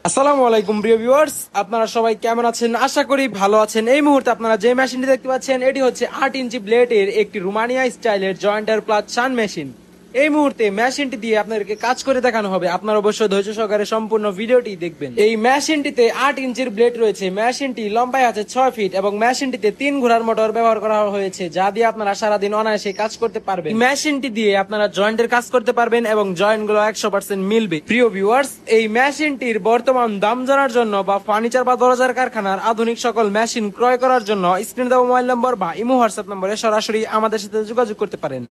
আসসালামু আলাইকুম প্রিয় ভিউয়ার্স, আপনারা সবাই কেমন আছেন? আশা করি ভালো আছেন। এই মুহূর্তে আপনারা যে মেশিনটি দেখতে পাচ্ছেন এটি হচ্ছে 8 ইঞ্চি ব্লেডের একটি রোমানিয়া স্টাইলের জয়েন্টার প্লাস শান মেশিন। এই মুহূর্তে মেশিনটি দিয়ে আপনাদেরকে কাজ করে দেখানো হবে। আপনারা অবশ্যই ধৈর্য সহকারে সম্পূর্ণ ভিডিওটি দেখবেন। এই মেশিনটিতে 8 ইঞ্চির ব্লেড রয়েছে। মেশিনটি লম্বায় আছে 6 ফিট এবং মেশিনটিতে 3 ঘোড়ার মোটর ব্যবহার করা হয়েছে, যা দিয়ে আপনারা সারাদিন অনায়াসে কাজ করতে পারবেন। মেশিনটি দিয়ে আপনারা জয়েন্টের কাজ করতে পারবেন এবং জয়েন্ট গুলো 100% মিলবে। প্রিয় ভিউয়ার্স, এই মেশিনটির বর্তমান দাম জানার জন্য বা ফার্নিচার বা দরজার কারখানার আধুনিক সকল মেশিন ক্রয় করার জন্য স্ক্রিনে দেওয়া মোবাইল নম্বর বা ইমো হোয়াটসঅ্যাপ নম্বরে সরাসরি আমাদের সাথে যোগাযোগ করতে পারেন।